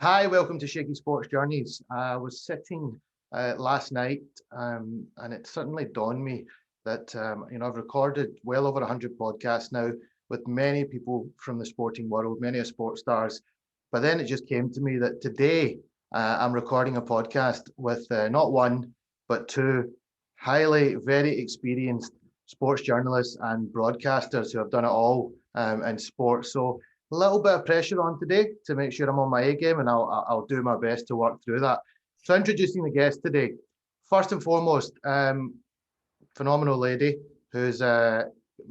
Hi, welcome to Shaky Sports Journeys. I was sitting last night and it suddenly dawned me that I've recorded well over 100 podcasts now with many people from the sporting world, many of sports stars. But then it just came to me that today I'm recording a podcast with not one, but two very experienced sports journalists and broadcasters who have done it all in sports. So a little bit of pressure on today to make sure I'm on my A game, and I'll do my best to work through that. So introducing the guest today, first and foremost, phenomenal lady who's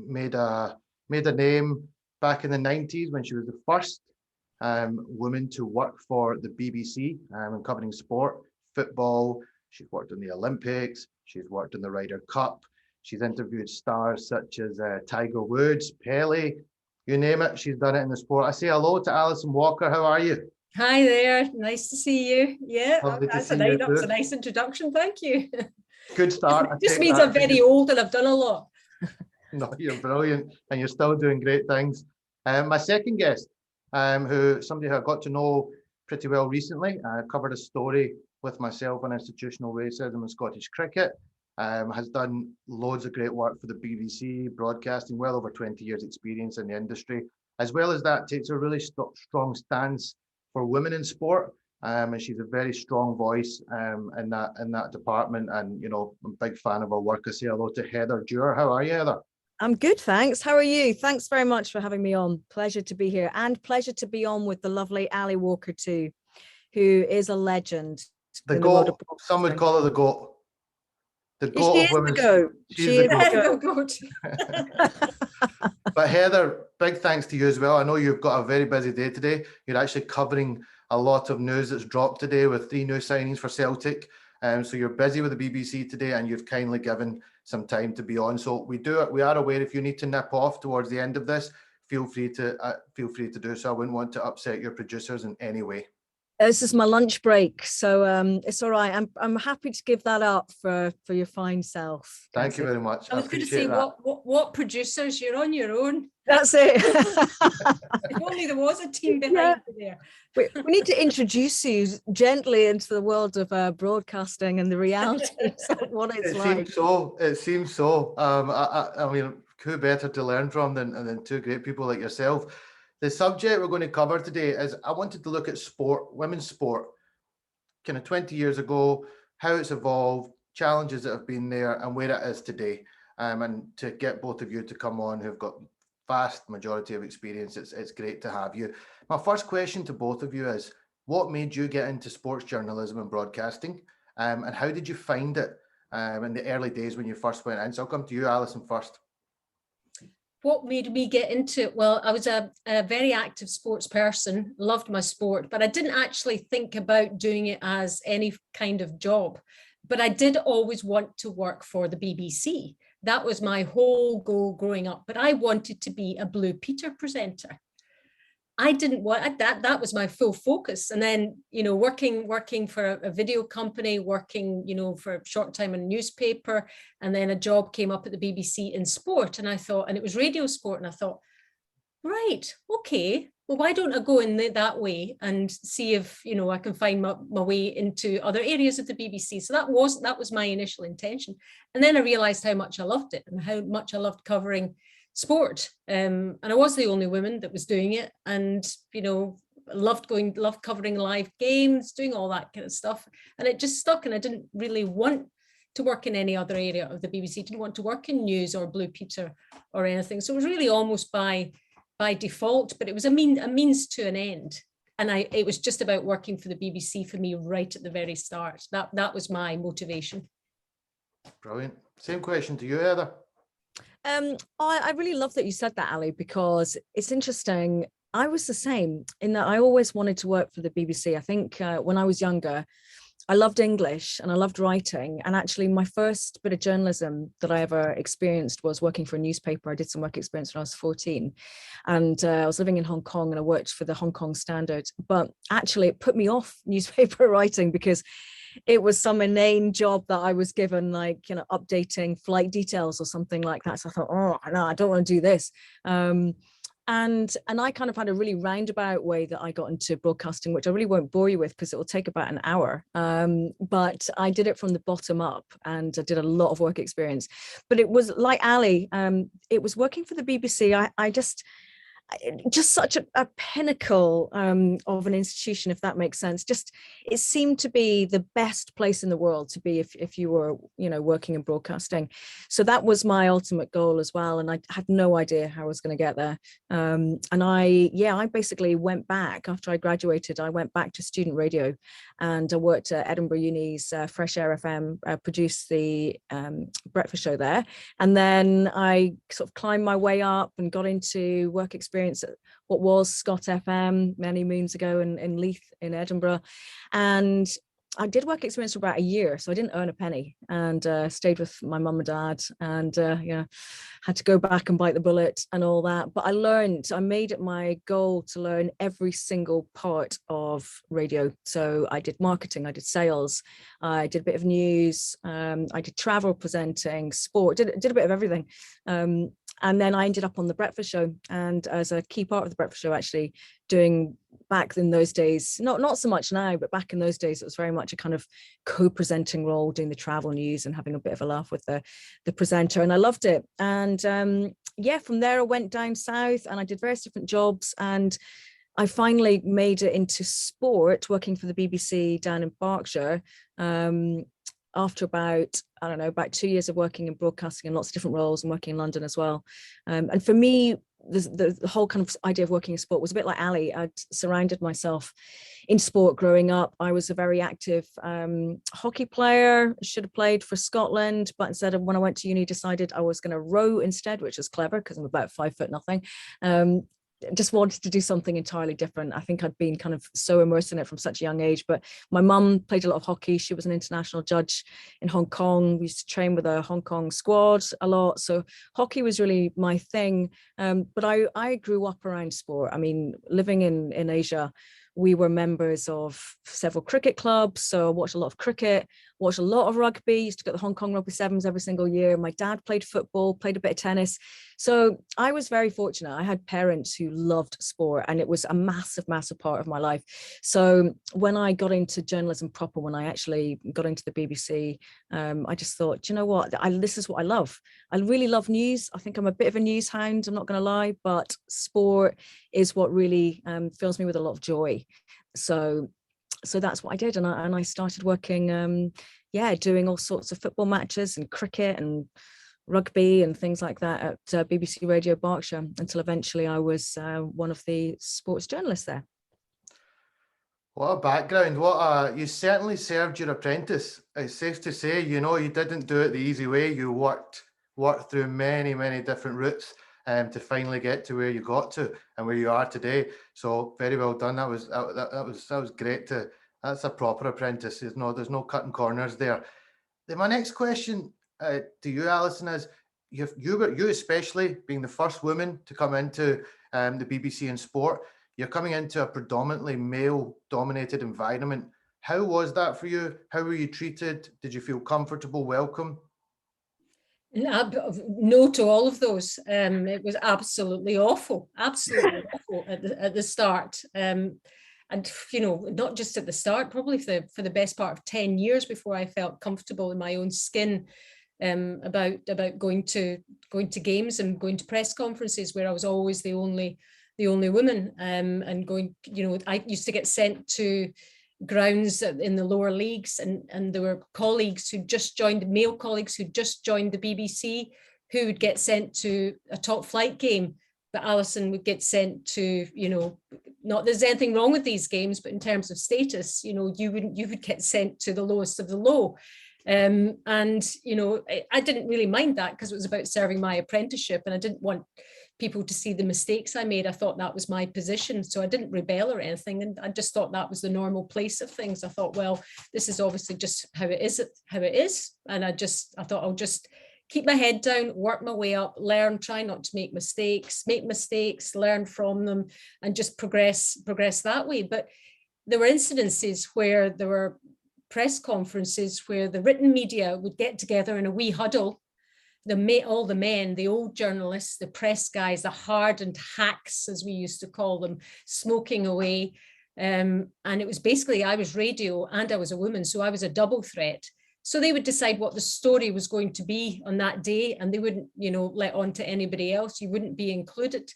made a name back in the 90s when she was the first woman to work for the BBC and covering sport, football. She's worked in the Olympics. She's worked in the Ryder Cup. She's interviewed stars such as Tiger Woods, Pele, you name it. She's done it in the sport. I say hello to Allison Walker. How are you? Hi there. Nice to see you. Yeah, that's a nice introduction. Thank you. Good start. Just means I'm very old and I've done a lot. No, you're brilliant and you're still doing great things. My second guest, somebody who I got to know pretty well recently, covered a story with myself on institutional racism in Scottish cricket. Has done loads of great work for the BBC, broadcasting, well over 20 years experience in the industry. As well as that, takes a really strong stance for women in sport. And she's a very strong voice in that department. And, I'm a big fan of her work. I say hello to Heather Dewar. How are you, Heather? I'm good, thanks. How are you? Thanks very much for having me on. Pleasure to be here, and pleasure to be on with the lovely Ali Walker too, who is a legend. The GOAT. Some would call her the GOAT. The GOAT of women's. She is the GOAT. But Heather, big thanks to you as well. I know you've got a very busy day today. You're actually covering a lot of news that's dropped today with 3 new signings for Celtic. So you're busy with the BBC today, and you've kindly given some time to be on. So we are aware if you need to nip off towards the end of this, feel free to do so. I wouldn't want to upset your producers in any way. This is my lunch break, so it's all right. I'm happy to give that up for your fine self. Thank you very much. I was going to say, what producers? You're on your own. That's it. If only there was a team behind you there. We need to introduce you gently into the world of broadcasting and the realities of what it's like. It seems so. I mean, who better to learn from than two great people like yourself? The subject we're going to cover today is I wanted to look at sport, women's sport, kind of 20 years ago, how it's evolved, challenges that have been there, and where it is today. And to get both of you to come on who've got vast majority of experience, it's great to have you. My first question to both of you is, what made you get into sports journalism and broadcasting? And how did you find it in the early days when you first went in? So I'll come to you, Alison, first. What made me get into it? Well, I was a very active sports person, loved my sport, but I didn't actually think about doing it as any kind of job. But I did always want to work for the BBC. That was my whole goal growing up. But I wanted to be a Blue Peter presenter. I didn't want that. That was my full focus. And then, working for a video company, working, for a short time in a newspaper, and then a job came up at the BBC in sport. And I thought, and it was radio sport. And I thought, right, okay, well, why don't I go in that way and see if, I can find my way into other areas of the BBC. So that was my initial intention. And then I realized how much I loved it and how much I loved covering sport, and I was the only woman that was doing it, and loved covering live games, doing all that kind of stuff, and it just stuck. And I didn't really want to work in any other area of the BBC. Didn't want to work in news or Blue Peter or anything. So it was really almost by default, but it was a means to an end. And it was just about working for the BBC for me right at the very start. That was my motivation. Brilliant. Same question to you, Heather. I really love that you said that, Ali, because it's interesting. I was the same in that I always wanted to work for the BBC. I think when I was younger, I loved English and I loved writing. And actually my first bit of journalism that I ever experienced was working for a newspaper. I did some work experience when I was 14, and I was living in Hong Kong, and I worked for the Hong Kong Standard. But actually it put me off newspaper writing because it was some inane job that I was given, like, updating flight details or something like that. So I thought, oh, no, I don't want to do this. And I kind of had a really roundabout way that I got into broadcasting, which I really won't bore you with because it will take about an hour. But I did it from the bottom up, and I did a lot of work experience. But it was like Ali, it was working for the BBC. I just such a pinnacle of an institution, if that makes sense. Just, it seemed to be the best place in the world to be if you were, you know, working in broadcasting. So that was my ultimate goal as well, and I had no idea how I was going to get there. And I basically went back after I graduated. I went back to student radio, and I worked at Edinburgh Uni's Fresh Air FM, produced the breakfast show there, and then I sort of climbed my way up and got into work experience at what was Scott FM many moons ago in Leith in Edinburgh. And I did work experience for about a year, so I didn't earn a penny, and stayed with my mum and dad, and had to go back and bite the bullet and all that. But I made it my goal to learn every single part of radio. So I did marketing, I did sales, I did a bit of news, I did travel presenting, sport, did a bit of everything. And then I ended up on the breakfast show, and as a key part of the breakfast show, actually doing, back in those days, not so much now, but back in those days, it was very much a kind of co-presenting role, doing the travel news and having a bit of a laugh with the presenter. And I loved it. And from there I went down south and I did various different jobs, and I finally made it into sport, working for the BBC down in Berkshire. After about 2 years of working in broadcasting in lots of different roles and working in London as well. And for me, the whole kind of idea of working in sport was a bit like Ali. I'd surrounded myself in sport growing up. I was a very active hockey player, should have played for Scotland, but instead of, when I went to uni, decided I was going to row instead, which was clever because I'm about 5'0". Just wanted to do something entirely different. I think I'd been kind of so immersed in it from such a young age. But my mum played a lot of hockey. She was an international judge in Hong Kong. We used to train with a Hong Kong squad a lot. So hockey was really my thing. But I grew up around sport. I mean, living in Asia, we were members of several cricket clubs. So I watched a lot of cricket, watched a lot of rugby, used to get the Hong Kong Rugby Sevens every single year. My dad played football, played a bit of tennis. So I was very fortunate. I had parents who loved sport, and it was a massive, massive part of my life. So when I got into journalism proper, when I actually got into the BBC, I just thought, you know what, this is what I love. I really love news. I think I'm a bit of a news hound, I'm not going to lie, but sport is what really fills me with a lot of joy. So that's what I did, and I started working, doing all sorts of football matches and cricket and rugby and things like that at BBC Radio Berkshire, until eventually I was one of the sports journalists there. What a background. You certainly served your apprentice. It's safe to say, you didn't do it the easy way. You worked through many, many different routes to finally get to where you got to and where you are today. So very well done. That was great. That's a proper apprentice. There's no cutting corners there. Then my next question to you, Alison, is you especially being the first woman to come into the BBC in sport. You're coming into a predominantly male-dominated environment. How was that for you? How were you treated? Did you feel comfortable, welcome? No to all of those. It was absolutely awful awful at the start. And not just at the start, probably for the best part of 10 years before I felt comfortable in my own skin about going to games and going to press conferences where I was always the only woman, and going, I used to get sent to grounds in the lower leagues, and there were male colleagues who just joined the BBC who would get sent to a top flight game, but Alison would get sent to, not there's anything wrong with these games, but in terms of status, you would get sent to the lowest of the low. And I didn't really mind that because it was about serving my apprenticeship, and I didn't want people to see the mistakes I made. I thought that was my position, so I didn't rebel or anything, and I just thought that was the normal place of things. I thought, well, this is obviously just how it is, and I thought I'll just keep my head down, work my way up, learn, try not to make mistakes, learn from them, and just progress that way. But there were incidences where there were press conferences where the written media would get together in a wee huddle all the men, the old journalists, the press guys, the hardened hacks, as we used to call them, smoking away. And it was basically, I was radio and I was a woman, so I was a double threat. So they would decide what the story was going to be on that day, and they wouldn't, let on to anybody else. You wouldn't be included.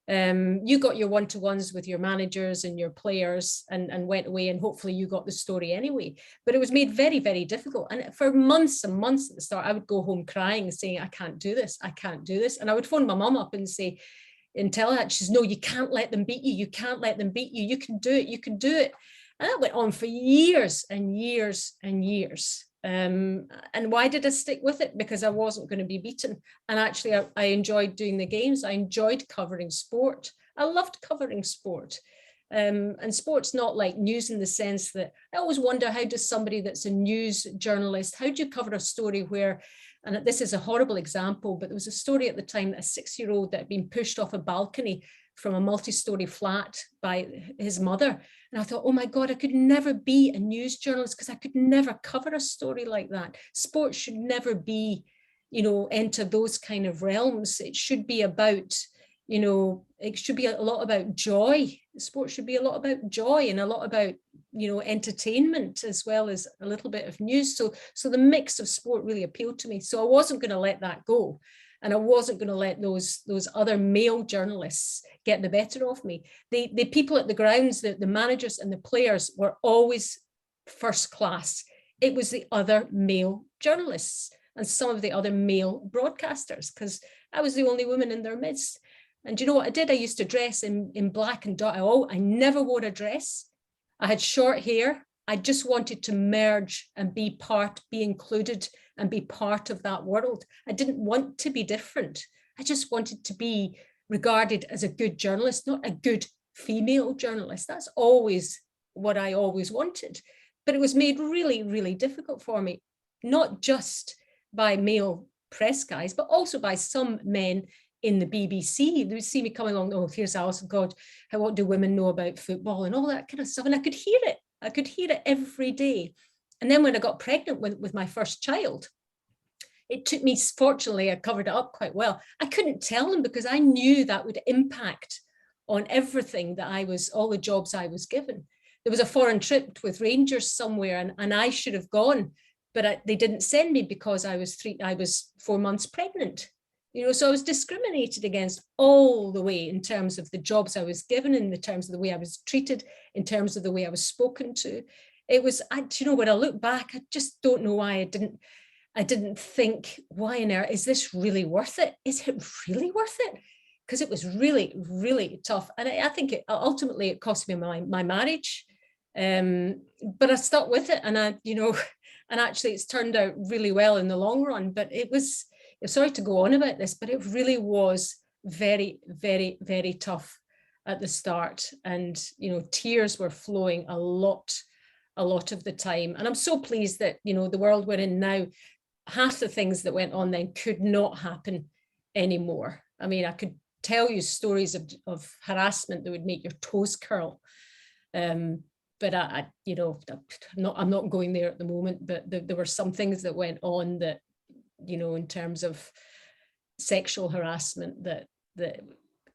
You got your one-to-ones with your managers and your players and went away, and hopefully you got the story anyway. But it was made very, very difficult. And for months and months at the start, I would go home crying and saying, I can't do this. I can't do this. And I would phone my mum up and say, and tell her, she says, no, you can't let them beat you. You can't let them beat you. You can do it. You can do it. And that went on for years and years and years. And why did I stick with it? Because I wasn't going to be beaten. And actually, I enjoyed doing the games. I enjoyed covering sport. I loved covering sport. And sport's not like news in the sense that I always wonder, how does somebody that's a news journalist, how do you cover a story where, and this is a horrible example, but there was a story at the time, a 6-year-old that had been pushed off a balcony from a multi-story flat by his mother. And I thought, oh my God, I could never be a news journalist because I could never cover a story like that. Sports should never be, enter those kind of realms. It should be about, it should be a lot about joy. Sports should be a lot about joy and a lot about, entertainment as well as a little bit of news. So the mix of sport really appealed to me. So I wasn't going to let that go. And I wasn't going to let those other male journalists get the better of me. The people at the grounds, the managers and the players were always first class. It was the other male journalists and some of the other male broadcasters, because I was the only woman in their midst. And do you know what I did? I used to dress in black and dark. I never wore a dress. I had short hair. I just wanted to merge and be included and be part of that world. I didn't want to be different. I just wanted to be regarded as a good journalist, not a good female journalist. That's always what I always wanted. But it was made really, really difficult for me, not just by male press guys, but also by some men in the BBC. They would see me coming along, oh, here's Alison, God, what do women know about football and all that kind of stuff. And I could hear it. I could hear it every day. And then when I got pregnant with my first child, it took me, fortunately, I covered it up quite well. I couldn't tell them because I knew that would impact on everything that all the jobs I was given. There was a foreign trip with Rangers somewhere and I should have gone, but they didn't send me because I was 4 months pregnant. So I was discriminated against all the way in terms of the jobs I was given, in the terms of the way I was treated, in terms of the way I was spoken to. It was, when I look back, I just don't know why I didn't think, why on earth, is this really worth it? Is it really worth it? Because it was really, really tough. And I think ultimately it cost me my marriage. But I stuck with it and and actually it's turned out really well in the long run. But it was, sorry to go on about this, but it really was very, very, very tough at the start. And, tears were flowing a lot of the time. And I'm so pleased that, the world we're in now, half the things that went on then could not happen anymore. I mean, I could tell you stories of harassment that would make your toes curl. But I'm not going there at the moment, but there were some things that went on that, in terms of sexual harassment that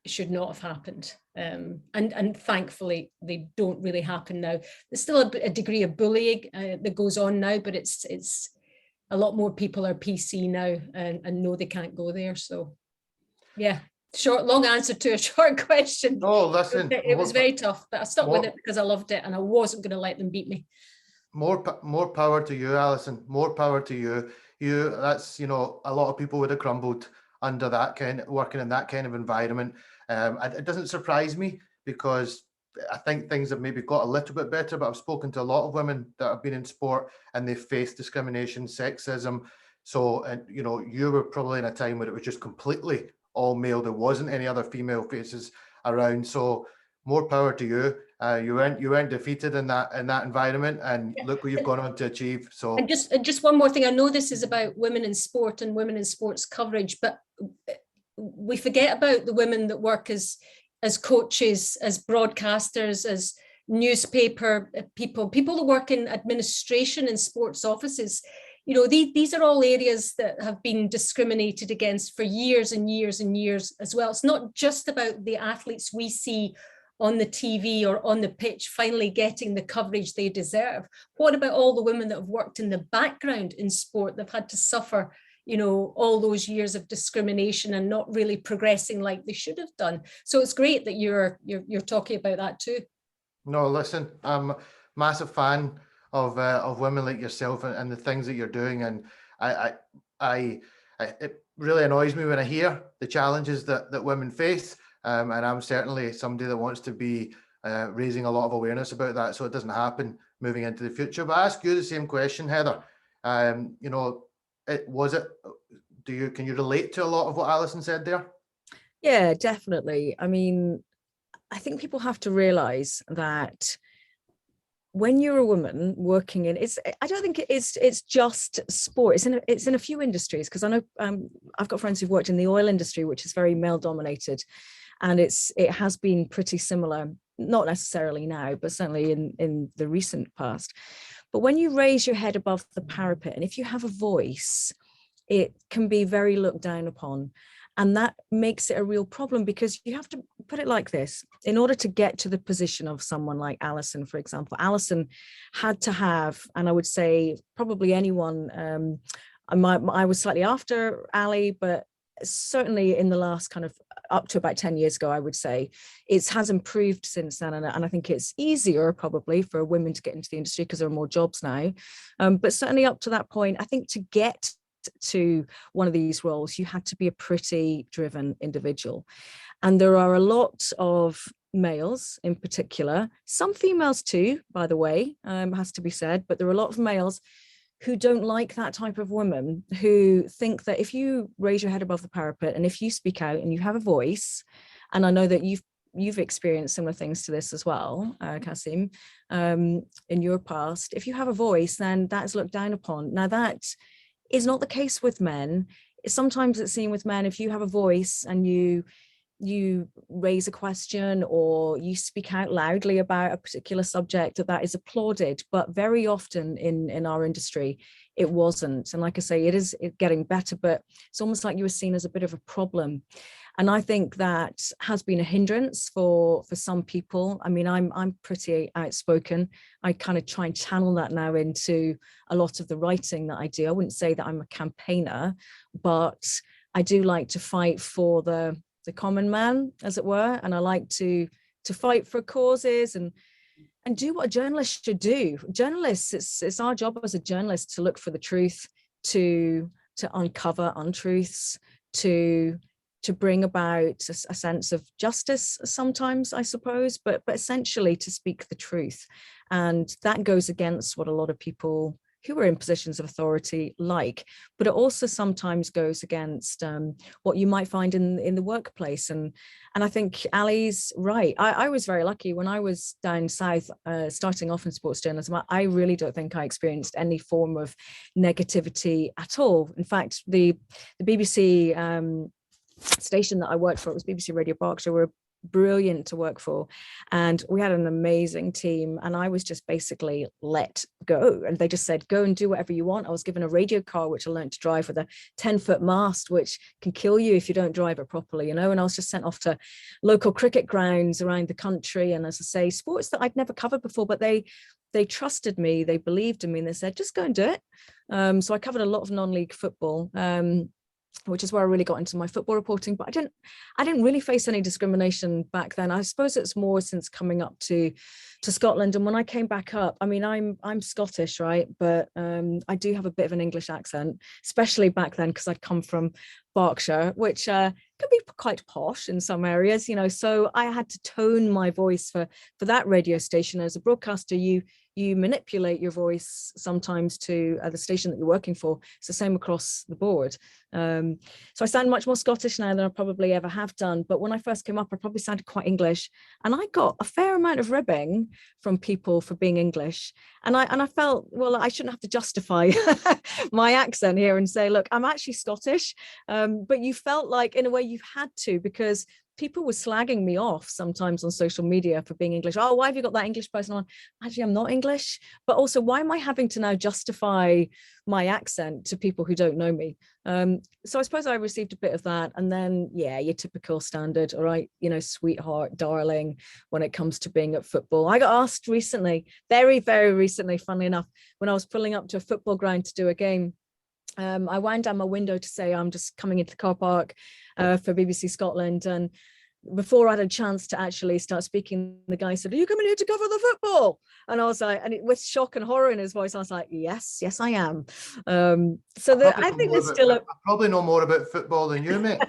should not have happened. And thankfully, they don't really happen now. There's still a degree of bullying that goes on now, but it's a lot more people are PC now and know they can't go there. So, yeah, long answer to a short question. Oh, listen, it was very tough, but I stuck with it because I loved it and I wasn't going to let them beat me. More power to you, Alison. More power to you. That's, a lot of people would have crumbled under working in that kind of environment. It doesn't surprise me because I think things have maybe got a little bit better, but I've spoken to a lot of women that have been in sport and they faced discrimination, sexism. So, you were probably in a time where it was just completely all male. There wasn't any other female faces around. So more power to you. You weren't defeated in that environment, and look what you've gone on to achieve. So, and just one more thing. I know this is about women in sport and women in sports coverage, but we forget about the women that work as coaches, as broadcasters, as newspaper people that work in administration in sports offices. you know, these are all areas that have been discriminated against for years and years and years as well. It's not just about the athletes we see on the TV or on the pitch finally getting the coverage they deserve. What about all the women that have worked in the background in sport? They've had to suffer, you know, all those years of discrimination and not really progressing like they should have done. So it's great that you're talking about that too. No, listen, I'm a massive fan of women like yourself and the things that you're doing, and it really annoys me when I hear the challenges that women face, and I'm certainly somebody that wants to be raising a lot of awareness about that so it doesn't happen moving into the future. But I ask you the same question, Heather. You know, can you relate to a lot of what Alison said there? Yeah, definitely. I mean, I think people have to realize that when you're a woman working in, I don't think it's just sport. It's in a few industries, because I know I've got friends who've worked in the oil industry, which is very male dominated, and it has been pretty similar, not necessarily now, but certainly in the recent past. But when you raise your head above the parapet, and if you have a voice, it can be very looked down upon. And that makes it a real problem, because you have to put it like this. In order to get to the position of someone like Alison, for example, Alison had to have, and I would say probably anyone, I was slightly after Ali, but certainly in the last kind of up to about 10 years ago, I would say it has improved since then. And I think it's easier probably for women to get into the industry because there are more jobs now. But certainly up to that point, I think to get to one of these roles, you had to be a pretty driven individual. And there are a lot of males in particular, some females too, by the way, has to be said, but there are a lot of males who don't like that type of woman, who think that if you raise your head above the parapet and if you speak out and you have a voice, and I know that you've experienced similar things to this as well, Kasim, in your past, if you have a voice, then that is looked down upon. Now that is not the case with men. Sometimes it's seen with men, if you have a voice and you raise a question or you speak out loudly about a particular subject, that is applauded. But very often in our industry, it wasn't. And like I say, it's getting better, but it's almost like you were seen as a bit of a problem. And I think that has been a hindrance for some people. I mean, I'm pretty outspoken. I kind of try and channel that now into a lot of the writing that I do. I wouldn't say that I'm a campaigner, but I do like to fight for the common man, as it were. And I like to fight for causes and do what a journalist should do. Journalists, it's our job as a journalist to look for the truth, to uncover untruths, to bring about a sense of justice sometimes, I suppose, but essentially to speak the truth. And that goes against what a lot of people who are in positions of authority like, but it also sometimes goes against what you might find in the workplace. And I think Ali's right. I was very lucky when I was down south, starting off in sports journalism. I really don't think I experienced any form of negativity at all. In fact, the BBC station that I worked for, it was BBC Radio Berkshire, were brilliant to work for, and we had an amazing team, and I was just basically let go, and they just said, go and do whatever you want. I was given a radio car which I learned to drive with a 10-foot mast, which can kill you if you don't drive it properly, and I was just sent off to local cricket grounds around the country, and as I say, sports that I'd never covered before, but they trusted me, they believed in me, and they said, just go and do it. So I covered a lot of non-league football, which is where I really got into my football reporting. But I didn't really face any discrimination back then. I suppose it's more since coming up to Scotland. And when I came back up, I mean, I'm Scottish, right? But I do have a bit of an English accent, especially back then, because I'd come from Berkshire, which can be quite posh in some areas, so I had to tone my voice for that radio station. As a broadcaster, you manipulate your voice sometimes to the station that you're working for. It's the same across the board. So I sound much more Scottish now than I probably ever have done. But when I first came up, I probably sounded quite English, and I got a fair amount of ribbing from people for being English. And I felt, well, I shouldn't have to justify my accent here and say, look, I'm actually Scottish. But you felt like, in a way, you had to, because people were slagging me off sometimes on social media for being English. Oh, why have you got that English person on? Actually, I'm not English. But also, why am I having to now justify my accent to people who don't know me? So I suppose I received a bit of that. And then, yeah, your typical standard, all right, sweetheart, darling, when it comes to being at football. I got asked recently, very, very recently, funnily enough, when I was pulling up to a football ground to do a game. I wound down my window to say I'm just coming into the car park for BBC Scotland, and before I had a chance to actually start speaking, the guy said, "Are you coming here to cover the football?" And I was like, and with shock and horror in his voice, I was like, yes, I am. I think there's still I probably know more about football than you, mate.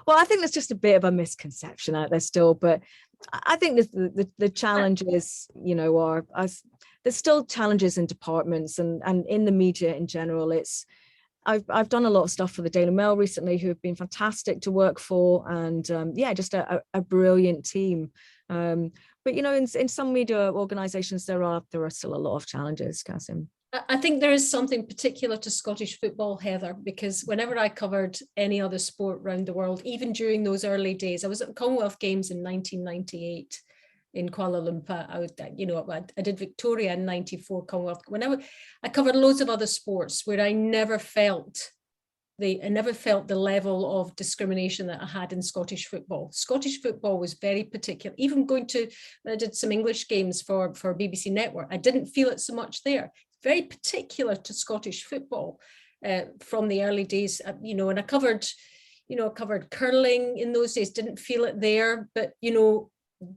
Well, I think there's just a bit of a misconception out there still, but I think the challenges, there's still challenges in departments and in the media in general. I've done a lot of stuff for the Daily Mail recently, who have been fantastic to work for, and just a brilliant team. But in some media organisations, there are still a lot of challenges, Kasim. I think there is something particular to Scottish football, Heather, because whenever I covered any other sport around the world, even during those early days, I was at the Commonwealth Games in 1998 in Kuala Lumpur. I did Victoria in 94 Commonwealth. I covered loads of other sports where I never felt the level of discrimination that I had in Scottish football. Scottish football was very particular. Even when I did some English games for BBC Network, I didn't feel it so much there. Very particular to Scottish football from the early days, and I covered curling in those days, didn't feel it there, but,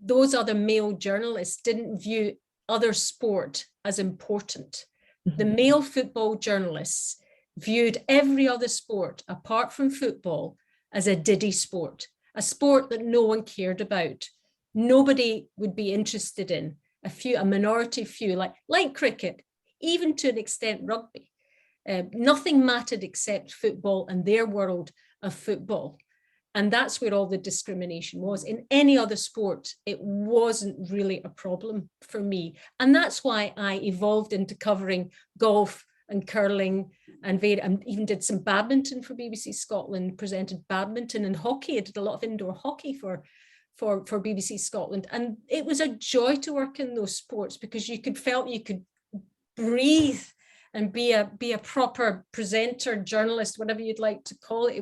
those other male journalists didn't view other sport as important. Mm-hmm. The male football journalists viewed every other sport apart from football as a diddy sport, a sport that no one cared about. Nobody would be interested in. A minority few, like cricket, even to an extent rugby. Nothing mattered except football and their world of football. And that's where all the discrimination was. In any other sport, it wasn't really a problem for me. And that's why I evolved into covering golf and curling and even did some badminton for BBC Scotland, presented badminton and hockey. I did a lot of indoor hockey for BBC Scotland. And it was a joy to work in those sports because felt you could breathe and be a proper presenter, journalist, whatever you'd like to call it.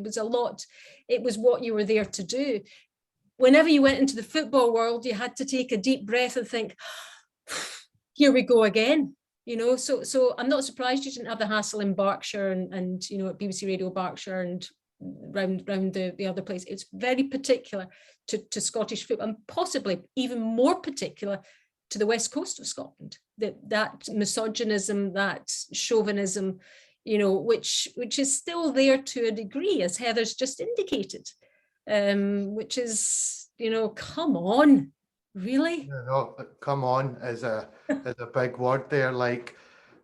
It was what you were there to do. Whenever you went into the football world, you had to take a deep breath and think, here we go again. So I'm not surprised you didn't have the hassle in Berkshire and at BBC Radio Berkshire and round the other place. It's very particular to Scottish football, and possibly even more particular to the west coast of Scotland. That misogynism, that chauvinism, which is still there to a degree, as Heather's just indicated, which is, come on, really? No, come on is a big word there.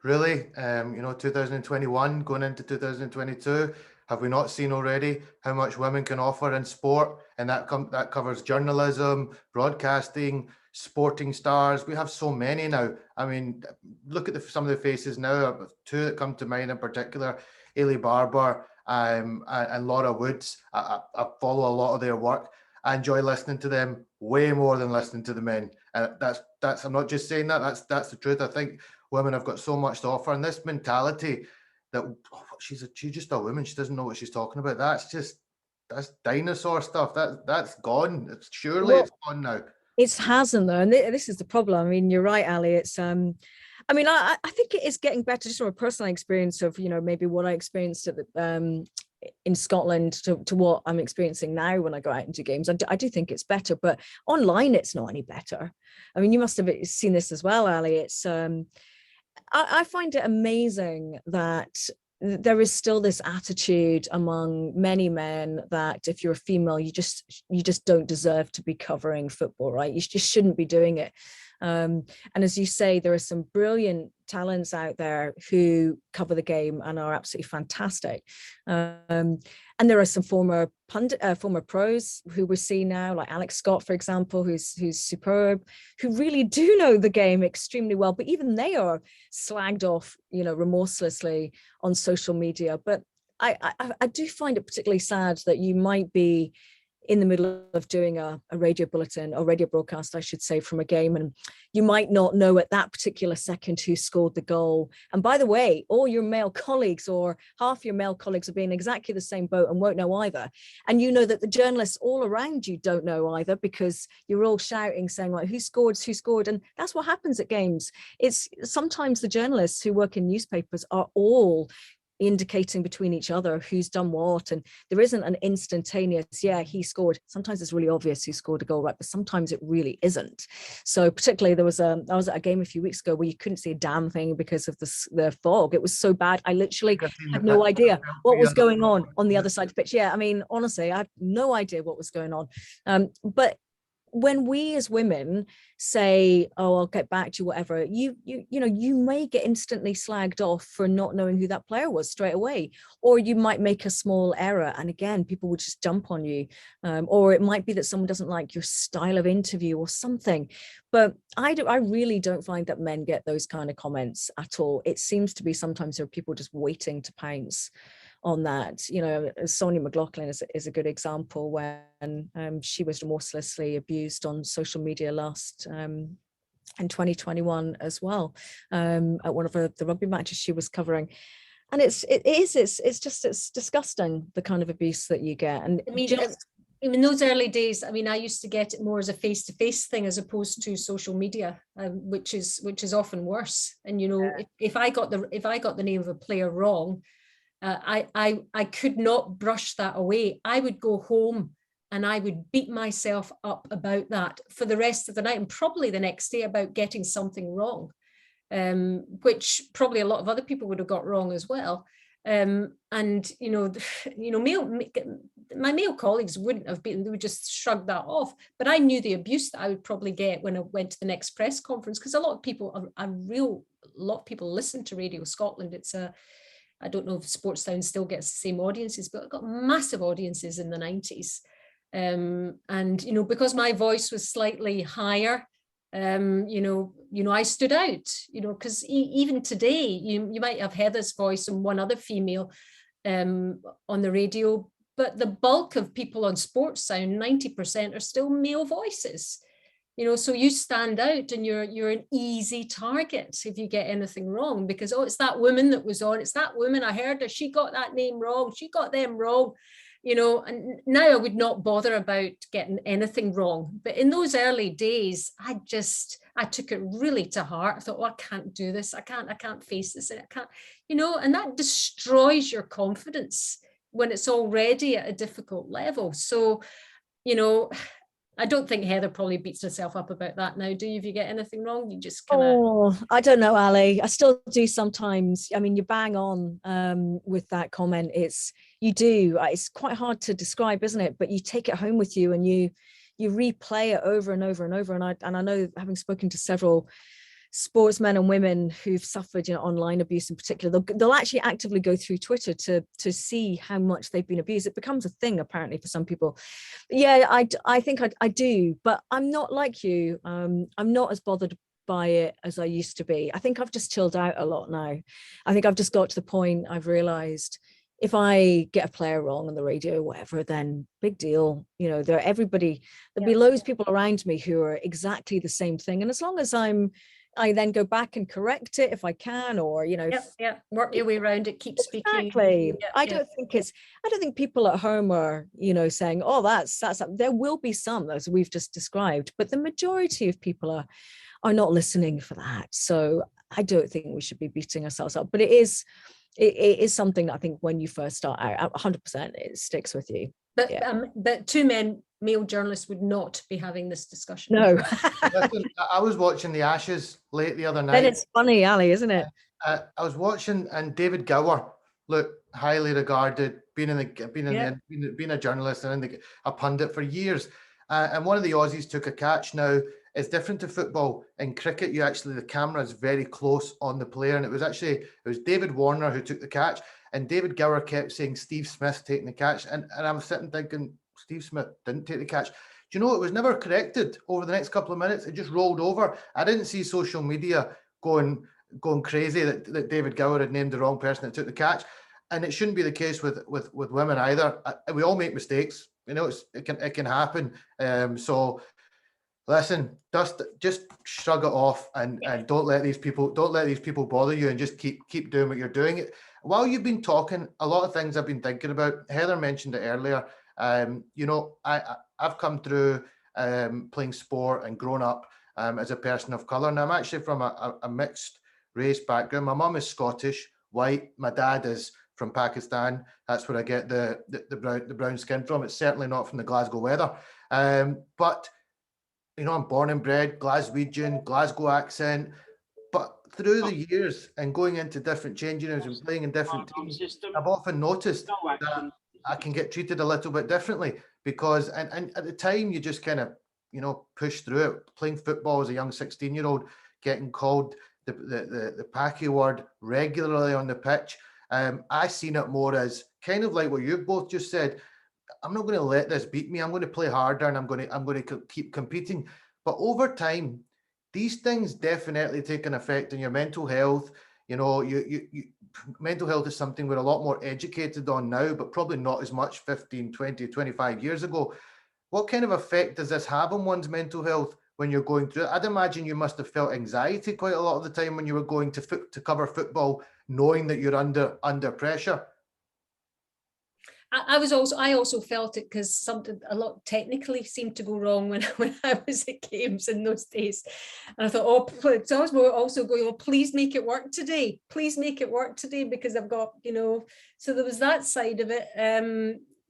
Really, 2021 going into 2022. Have we not seen already how much women can offer in sport? And that covers journalism, broadcasting, sporting stars. We have so many now. I mean, look at some of the faces now. Two that come to mind in particular: Ailey Barber and Laura Woods. I follow a lot of their work. I enjoy listening to them way more than listening to the men. That's I'm not just saying that. That's the truth. I think women have got so much to offer, and this mentality that she's just a woman, she doesn't know what she's talking about. That's dinosaur stuff. That's gone. It's gone now. It hasn't though, and this is the problem. I mean, you're right, Ali. It's I think it is getting better, just from a personal experience of maybe what I experienced at in Scotland to what I'm experiencing now when I go out into games. I do think it's better, but online it's not any better. I mean, you must have seen this as well, Ali. It's I find it amazing that there is still this attitude among many men that if you're a female, you just don't deserve to be covering football, right? You just shouldn't be doing it. And as you say, there are some brilliant talents out there who cover the game and are absolutely fantastic. And there are some former pros who we see now, like Alex Scott, for example, who's superb, who really do know the game extremely well. But even they are slagged off, remorselessly on social media. But I do find it particularly sad that you might be in the middle of doing a radio bulletin or radio broadcast, I should say, from a game, and you might not know at that particular second who scored the goal. And by the way, all your male colleagues or half your male colleagues are being exactly the same boat and won't know either. And you know that the journalists all around you don't know either, because you're all shouting, saying like, who scored? And that's what happens at games. It's sometimes the journalists who work in newspapers are all indicating between each other who's done what, and there isn't an instantaneous, yeah, he scored. Sometimes it's really obvious who scored a goal, right? But sometimes it really isn't. So particularly I was at a game a few weeks ago where you couldn't see a damn thing because of the fog. It was so bad, I literally had no idea what was going on the other side of the pitch. Yeah, I mean, honestly, I had no idea what was going on. But when we as women say, oh, I'll get back to you, whatever, you know, you may get instantly slagged off for not knowing who that player was straight away, or you might make a small error and again people would just jump on you, or it might be that someone doesn't like your style of interview or something. But I really don't find that men get those kind of comments at all. It seems to be sometimes there are people just waiting to pounce on that. You know, Sonia McLaughlin is a good example when she was remorselessly abused on social media last in 2021 as well, at one of the rugby matches she was covering. And it's disgusting, the kind of abuse that you get. And I mean, in those early days, I mean, I used to get it more as a face-to-face thing as opposed to social media, which is often worse. And you know, if I got the name of a player wrong, I could not brush that away. I would go home and I would beat myself up about that for the rest of the night and probably the next day about getting something wrong, which probably a lot of other people would have got wrong as well. And you know, my male colleagues wouldn't have been, they would just shrug that off. But I knew the abuse that I would probably get when I went to the next press conference, because a lot of people listen to Radio Scotland. I don't know if Sportstown still gets the same audiences, but it got massive audiences in the 90s. And, you know, because my voice was slightly higher, you know, I stood out, you know, because even today, you might have Heather's voice and one other female on the radio, but the bulk of people on Sportstown, 90% are still male voices. You know, so you stand out and you're an easy target if you get anything wrong, because, oh, it's that woman that was on, it's that woman, I heard her, she got that name wrong, she got them wrong, you know. And now I would not bother about getting anything wrong. But in those early days, I took it really to heart. I thought, oh, I can't do this, I can't face this, I can't, you know, and that destroys your confidence when it's already at a difficult level. So, you know, I don't think Heather probably beats herself up about that now, do you? If you get anything wrong, you just kind of... Oh, I don't know, Ali. I still do sometimes. I mean, you're bang on with that comment. It's quite hard to describe, isn't it? But you take it home with you and you replay it over and over and over. And I know, having spoken to several sportsmen and women who've suffered, you know, online abuse in particular, they'll actually actively go through Twitter to see how much they've been abused. It becomes a thing apparently for some people. Yeah, I think I do, but I'm not like you. I'm not as bothered by it as I used to be. I think I've just chilled out a lot now. I think I've just got to the point I've realized if I get a player wrong on the radio or whatever, then big deal. You know, there'll be loads of people around me who are exactly the same thing. And as long as I then go back and correct it if I can, or, you know, work your way around it, keep speaking. Exactly. I don't think people at home are, you know, saying, oh, that's there will be some, as we've just described, but the majority of people are not listening for that. So I don't think we should be beating ourselves up, but it is something that I think when you first start out, 100% it sticks with you. But two male journalists would not be having this discussion. No. Listen, I was watching the Ashes late the other night. Then it's funny, Ali, isn't it? I was watching, and David Gower, look, highly regarded, being a journalist and a pundit for years. And one of the Aussies took a catch. Now, it's different to football. In cricket, the camera is very close on the player, and it was David Warner who took the catch, and David Gower kept saying Steve Smith taking the catch, and I'm sitting thinking, Steve Smith didn't take the catch. Do you know, it was never corrected over the next couple of minutes. It just rolled over. I didn't see social media going crazy that David Gower had named the wrong person that took the catch. And it shouldn't be the case with women either. We all make mistakes. it can happen. So listen, just shrug it off and don't let these people bother you, and just keep doing what you're doing. While you've been talking, a lot of things I've been thinking about. Heather mentioned it earlier. I've come through playing sport and grown up as a person of colour, and I'm actually from a mixed race background. My mum is Scottish, white. My dad is from Pakistan. That's where I get the brown skin from. It's certainly not from the Glasgow weather. But I'm born and bred Glaswegian, Glasgow accent. But through the years and going into different changing rooms and playing in different teams, I've often noticed that I can get treated a little bit differently because, and at the time, you just kind of, push through it. Playing football as a young 16-year-old, getting called the Packy word regularly on the pitch. I seen it more as kind of like what you've both just said. I'm not going to let this beat me. I'm going to play harder, and I'm going to keep competing. But over time, these things definitely take an effect on your mental health. Mental health is something we're a lot more educated on now, but probably not as much 15, 20, 25 years ago. What kind of effect does this have on one's mental health when you're going through it? I'd imagine you must have felt anxiety quite a lot of the time when you were going to cover football, knowing that you're under pressure. I also felt it because a lot technically seemed to go wrong when I was at games in those days. And I thought, so I was also going, please make it work today. Please make it work today, because I've got, so there was that side of it.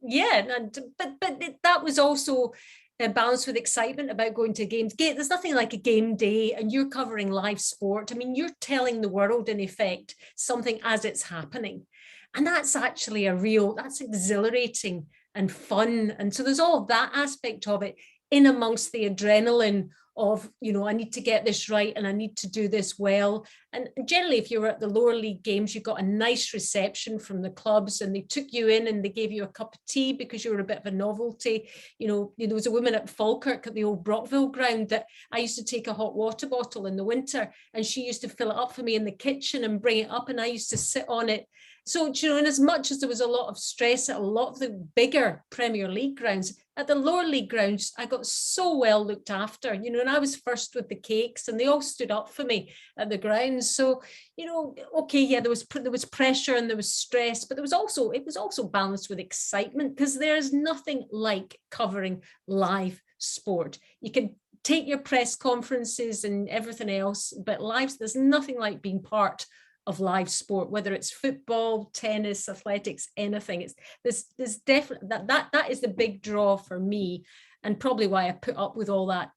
But that was also balanced with excitement about going to games. There's nothing like a game day and you're covering live sport. I mean, you're telling the world, in effect, something as it's happening. And that's actually that's exhilarating and fun. And so there's all of that aspect of it in amongst the adrenaline of, I need to get this right and I need to do this well. And generally, if you were at the lower league games, you got a nice reception from the clubs and they took you in and they gave you a cup of tea because you were a bit of a novelty. There was a woman at Falkirk at the old Brockville ground that I used to take a hot water bottle in the winter, and she used to fill it up for me in the kitchen and bring it up, and I used to sit on it. So, and as much as there was a lot of stress at a lot of the bigger Premier League grounds, at the lower league grounds, I got so well looked after, and I was first with the cakes and they all stood up for me at the grounds. So, there was pressure and there was stress, but it was also balanced with excitement, because there's nothing like covering live sport. You can take your press conferences and everything else, but there's nothing like being part of live sport, whether it's football, tennis, athletics, anything. There's definitely that is the big draw for me, and probably why I put up with all that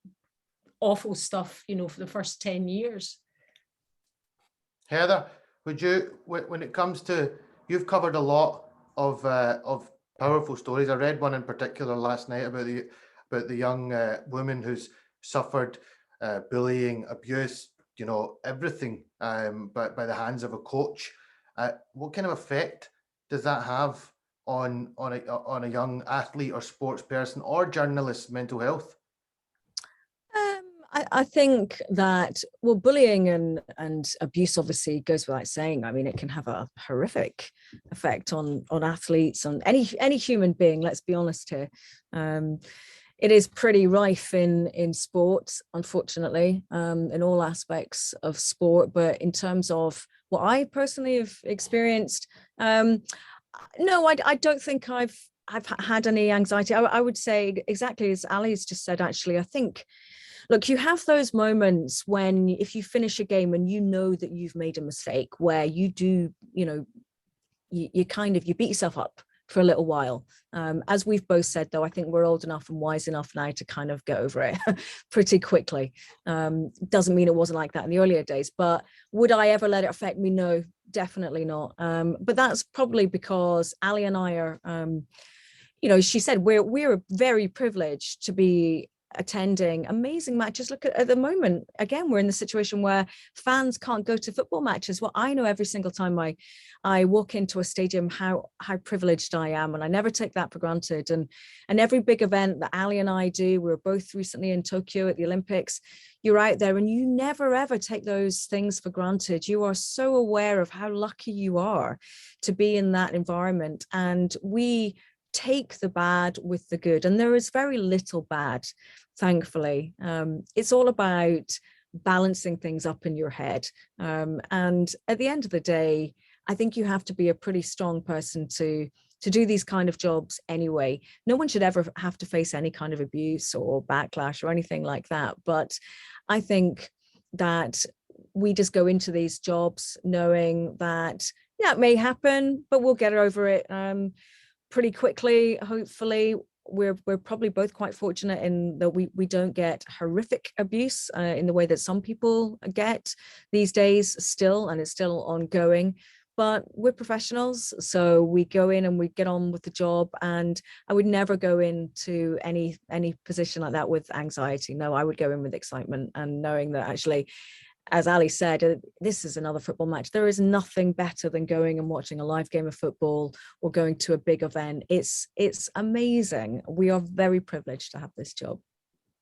awful stuff, for the first 10 years. Heather, would you, when it comes to, you've covered a lot of powerful stories. I read one in particular last night about the young woman who's suffered bullying, abuse, everything, but by the hands of a coach. What kind of effect does that have on a young athlete or sports person or journalist's mental health? I think that, bullying and abuse obviously goes without saying. I mean, it can have a horrific effect on athletes, on any human being, let's be honest here. It is pretty rife in sports, unfortunately, in all aspects of sport. But in terms of what I personally have experienced, no, I don't think I've had any anxiety. I would say exactly as Ali's just said, actually. I think, look, you have those moments when, if you finish a game and you know that you've made a mistake, where you do, you beat yourself up for a little while. As we've both said, though, I think we're old enough and wise enough now to kind of get over it pretty quickly. Doesn't mean it wasn't like that in the earlier days, but would I ever let it affect me? No, definitely not. But that's probably because Ali and I are, she said, we're very privileged to be attending amazing matches. Look at the moment, again, we're in the situation where fans can't go to football matches. Well, I know every single time I walk into a stadium how privileged I am, and I never take that for granted. And every big event that Ali and I do, we were both recently in Tokyo at the Olympics, you're out there and you never ever take those things for granted. You are so aware of how lucky you are to be in that environment, and we take the bad with the good. And there is very little bad, thankfully. It's all about balancing things up in your head. And at the end of the day, I think you have to be a pretty strong person to do these kind of jobs anyway. No one should ever have to face any kind of abuse or backlash or anything like that. But I think that we just go into these jobs knowing that, yeah, it may happen, but we'll get over it pretty quickly, hopefully. We're probably both quite fortunate in that we don't get horrific abuse in the way that some people get these days still, and it's still ongoing. But we're professionals, so we go in and we get on with the job. And I would never go into any position like that with anxiety. No, I would go in with excitement and knowing that actually, as Ali said, this is another football match. There is nothing better than going and watching a live game of football or going to a big event. It's amazing. We are very privileged to have this job.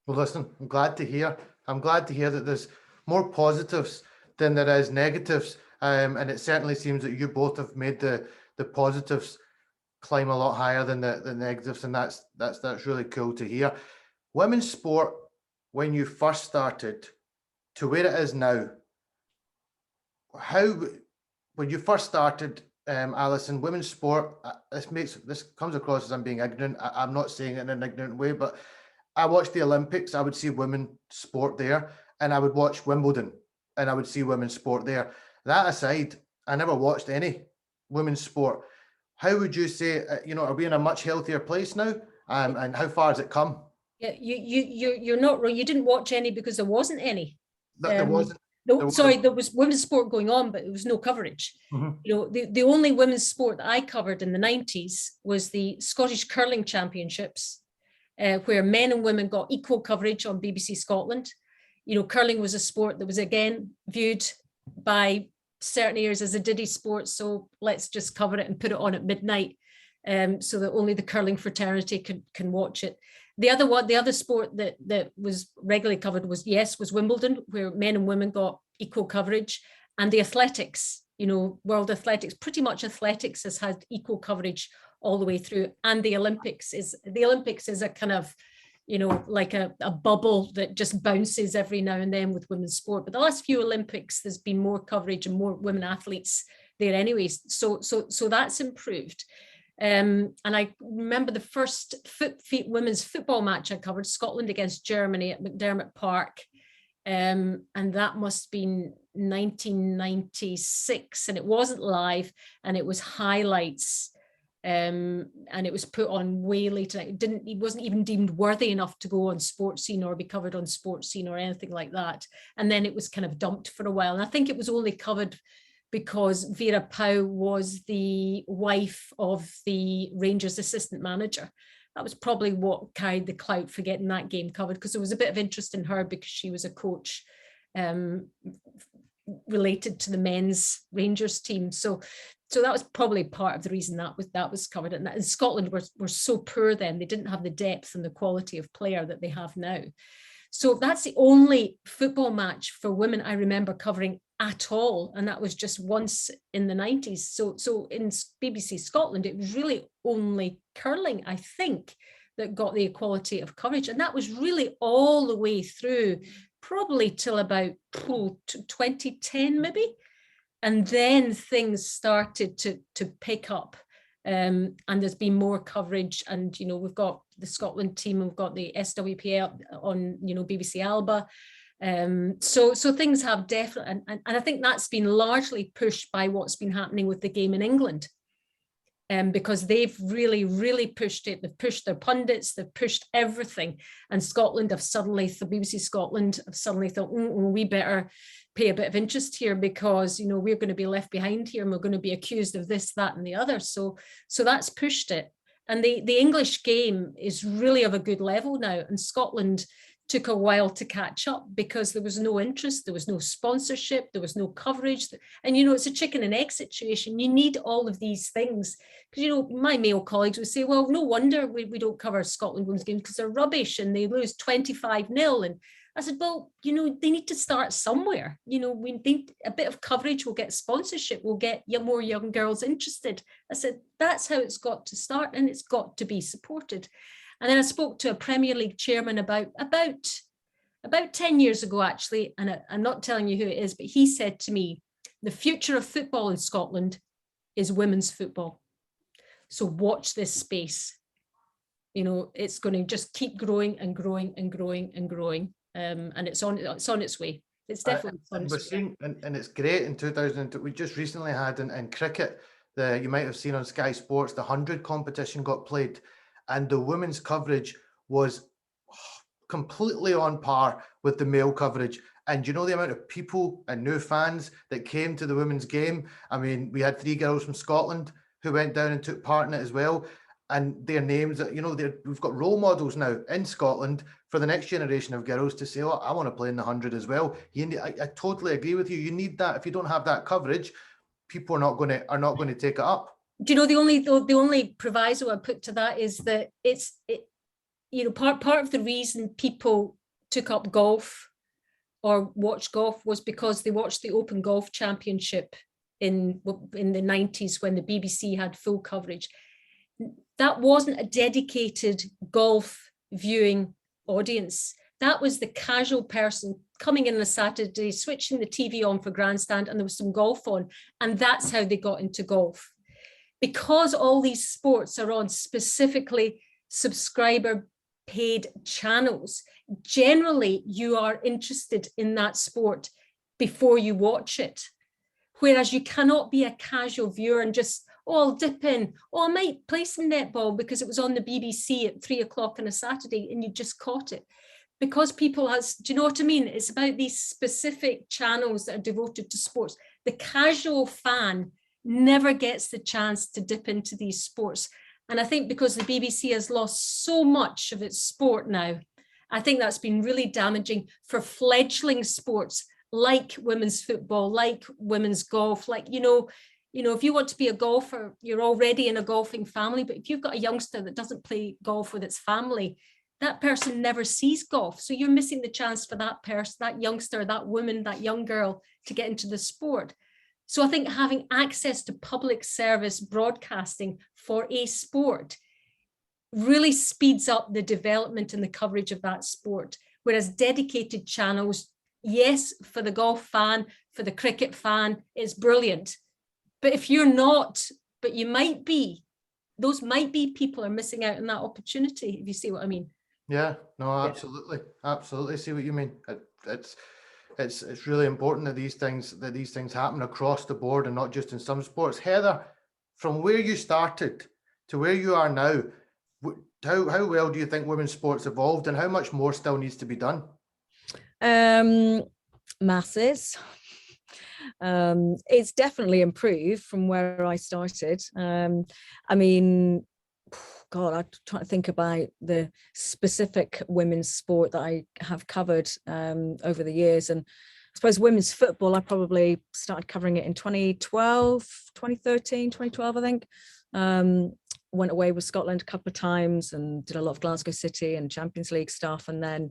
Well, listen, I'm glad to hear that there's more positives than there is negatives. And it certainly seems that you both have made the positives climb a lot higher than the negatives, and that's really cool to hear. Women's sport, when you first started to where it is now, when you first started, Alison, women's sport, this comes across as I'm being ignorant. I'm not saying it in an ignorant way, but I watched the Olympics. I would see women's sport there, and I would watch Wimbledon, and I would see women's sport there. That aside, I never watched any women's sport. How would you say, are we in a much healthier place now? And how far has it come? Yeah, you're not wrong. You didn't watch any because there wasn't any. There wasn't. There was women's sport going on, but there was no coverage. Mm-hmm. The only women's sport that I covered in the 90s was the Scottish Curling Championships, where men and women got equal coverage on BBC Scotland. Curling was a sport that was again viewed by certain areas as a diddy sport, so let's just cover it and put it on at midnight, so that only the curling fraternity can watch it. The other sport that was regularly covered was Wimbledon, where men and women got equal coverage, and the athletics, World Athletics, pretty much athletics has had equal coverage all the way through, and the Olympics is a kind of like a bubble that just bounces every now and then with women's sport. But the last few Olympics, there's been more coverage and more women athletes there anyways. So that's improved. And I remember the first women's football match I covered, Scotland against Germany at McDermott Park. And that must have been 1996. And it wasn't live, and it was highlights. And it was put on way later. It wasn't even deemed worthy enough to go on Sports Scene or be covered on Sports Scene or anything like that. And then it was kind of dumped for a while. And I think it was only covered because Vera Pauw was the wife of the Rangers assistant manager. That was probably what carried the clout for getting that game covered, because there was a bit of interest in her because she was a coach related to the men's Rangers team. So that was probably part of the reason that was covered. And Scotland were so poor then, they didn't have the depth and the quality of player that they have now. So that's the only football match for women I remember covering at all. And that was just once in the 90s. So in BBC Scotland, it was really only curling, I think, that got the equality of coverage. And that was really all the way through, probably till about 2010 maybe. And then things started to pick up, and there's been more coverage. And we've got the Scotland team, we've got the SWPL on BBC Alba. So things have definitely, and I think that's been largely pushed by what's been happening with the game in England. Because they've really, really pushed it. They've pushed their pundits, they've pushed everything. And Scotland have suddenly, the BBC Scotland have suddenly thought, we better pay a bit of interest here, because we're going to be left behind here and we're going to be accused of this, that and the other. So that's pushed it. And the English game is really of a good level now, and Scotland took a while to catch up because there was no interest, there was no sponsorship, there was no coverage. And it's a chicken and egg situation. You need all of these things, because my male colleagues would say, well, no wonder we don't cover Scotland women's games because they're rubbish and they lose 25-0. And I said, well, they need to start somewhere. We need a bit of coverage, we'll get sponsorship, we'll get more young girls interested. I said, that's how it's got to start, and it's got to be supported. And then I spoke to a Premier League chairman about 10 years ago, actually, and I'm not telling you who it is, but he said to me, the future of football in Scotland is women's football. So watch this space. It's going to just keep growing and growing and growing and growing. And it's on its way. It's definitely on its way. Seeing, and it's great in 2002. We just recently had in cricket, you might have seen on Sky Sports, the 100 competition got played, and the women's coverage was completely on par with the male coverage. And the amount of people and new fans that came to the women's game. I mean, we had 3 girls from Scotland who went down and took part in it as well. And their names, we've got role models now in Scotland for the next generation of girls to say, oh, I want to play in the 100 as well. I totally agree with you. You need that. If you don't have that coverage, people are not going to take it up. Do you know, the only proviso I put to that is that part of the reason people took up golf or watched golf was because they watched the Open Golf Championship in the 90s when the BBC had full coverage. That wasn't a dedicated golf viewing audience. That was the casual person coming in on a Saturday, switching the TV on for grandstand, and there was some golf on. And that's how they got into golf. Because all these sports are on specifically subscriber paid channels, generally you are interested in that sport before you watch it. Whereas you cannot be a casual viewer and just, I'll dip in. I might play some netball because it was on the BBC at 3 o'clock on a Saturday and you just caught it. Because people do you know what I mean? It's about these specific channels that are devoted to sports. The casual fan never gets the chance to dip into these sports. And I think because the BBC has lost so much of its sport now, I think that's been really damaging for fledgling sports like women's football, like women's golf, like, if you want to be a golfer, you're already in a golfing family, but if you've got a youngster that doesn't play golf with its family, that person never sees golf. So you're missing the chance for that person, that youngster, that woman, that young girl to get into the sport. So I think having access to public service broadcasting for a sport really speeds up the development and the coverage of that sport. Whereas dedicated channels, yes, for the golf fan, for the cricket fan, it's brilliant. But if you're not, but you might be, those might be people are missing out on that opportunity, if you see what I mean. Yeah, no, absolutely. Absolutely see what you mean. It's really important that these things happen across the board and not just in some sports. Heather, from where you started to where you are now, how well do you think women's sports evolved, and how much more still needs to be done? Masses. It's definitely improved from where I started. I mean, God, I'm trying to think about the specific women's sport that I have covered over the years. And I suppose women's football, I probably started covering it in 2012, 2012, I think. Went away with Scotland a couple of times and did a lot of Glasgow City and Champions League stuff. And then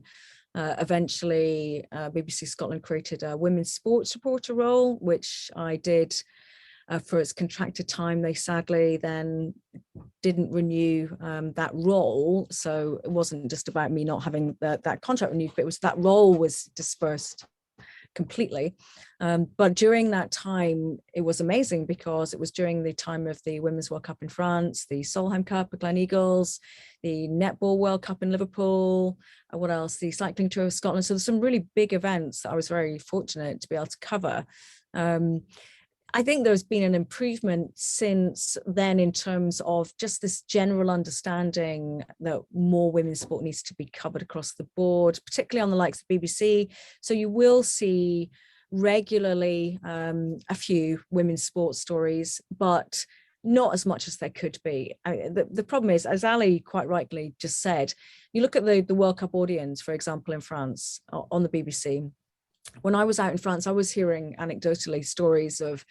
eventually BBC Scotland created a women's sports reporter role, which I did for its contracted time. They sadly then didn't renew that role. So it wasn't just about me not having that contract renewed, but it was that role was dispersed completely. But during that time, it was amazing because it was during the time of the Women's World Cup in France, the Solheim Cup at Glen Eagles, the Netball World Cup in Liverpool, what else? The Cycling Tour of Scotland. So there's some really big events that I was very fortunate to be able to cover. I think there's been an improvement since then in terms of just this general understanding that more women's sport needs to be covered across the board, particularly on the likes of BBC. So you will see regularly a few women's sports stories, but not as much as there could be. The problem is, as Ali quite rightly just said, you look at the World Cup audience, for example, in France on the BBC. When I was out in France, I was hearing anecdotally stories of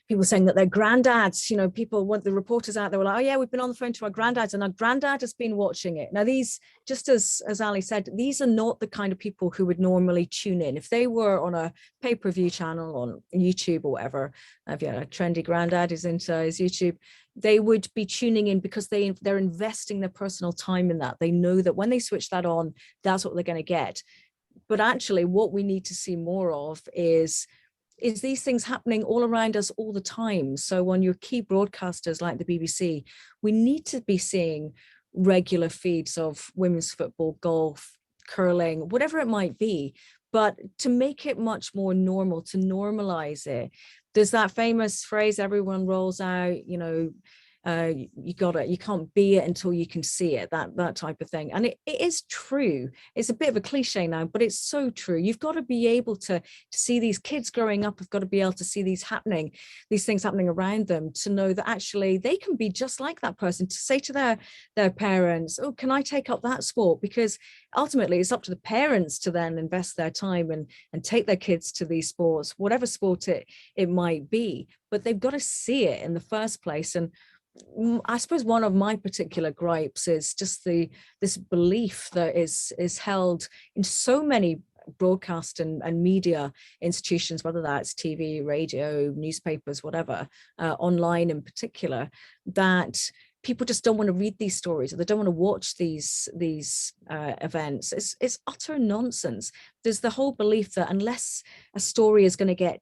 people saying that their granddads, people want the reporters out there were like, oh yeah, we've been on the phone to our granddads and our granddad has been watching it. Now these, just as Ali said, these are not the kind of people who would normally tune in. If they were on a pay-per-view channel on YouTube or whatever, if you had a trendy granddad who's into his YouTube, they would be tuning in because they're investing their personal time in that. They know that when they switch that on, that's what they're going to get. But actually what we need to see more of is these things happening all around us all the time. So on your key broadcasters like the BBC, we need to be seeing regular feeds of women's football, golf, curling, whatever it might be, but to make it much more normal, to normalize it. There's that famous phrase everyone rolls out, you can't be it until you can see it, that type of thing. And it is true. It's a bit of a cliche now, but it's so true. You've got to be able to see these kids growing up, have got to be able to see these things happening around them, to know that actually they can be just like that person, to say to their parents, oh, can I take up that sport? Because ultimately it's up to the parents to then invest their time and take their kids to these sports, whatever sport it might be, but they've got to see it in the first place. And I suppose one of my particular gripes is just this belief that is held in so many broadcast and media institutions, whether that's TV, radio, newspapers, whatever, online in particular, that people just don't want to read these stories, or they don't want to watch these events. It's utter nonsense. There's the whole belief that unless a story is going to get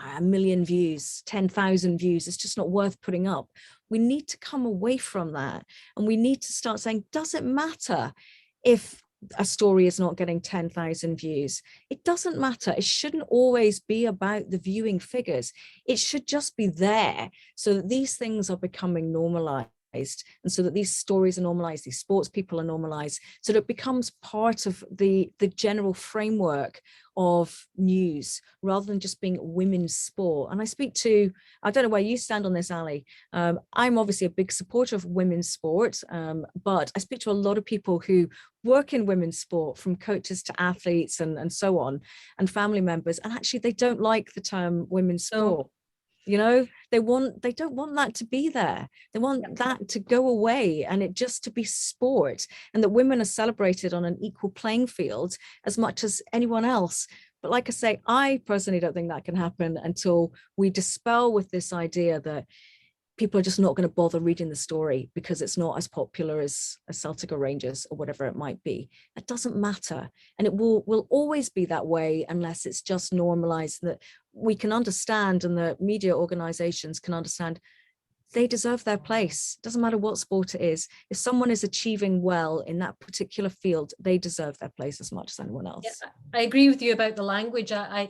1 million views, 10,000 views, it's just not worth putting up. We need to come away from that, and we need to start saying, does it matter if a story is not getting 10,000 views? It doesn't matter. It shouldn't always be about the viewing figures. It should just be there so that these things are becoming normalized, and so that these stories are normalized, these sports people are normalized, so that it becomes part of the general framework of news, rather than just being women's sport. And I don't know where you stand on this, Ali. I'm obviously a big supporter of women's sport, but I speak to a lot of people who work in women's sport, from coaches to athletes and so on, and family members, and actually they don't like the term women's sport. They don't want that to be there. They want that to go away, and it just to be sport, and that women are celebrated on an equal playing field as much as anyone else. But like I say, I personally don't think that can happen until we dispel with this idea that people are just not going to bother reading the story because it's not as popular as Celtic or Rangers or whatever it might be. It doesn't matter. And it will always be that way unless it's just normalized, that we can understand, and the media organizations can understand, they deserve their place. Doesn't matter what sport it is. If someone is achieving well in that particular field, they deserve their place as much as anyone else. Yeah, I agree with you about the language. I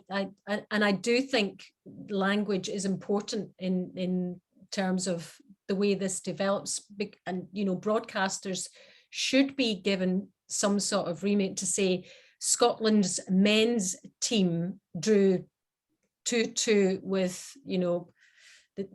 do think language is important in terms of the way this develops, and broadcasters should be given some sort of remit to say Scotland's men's team drew 2-2 with the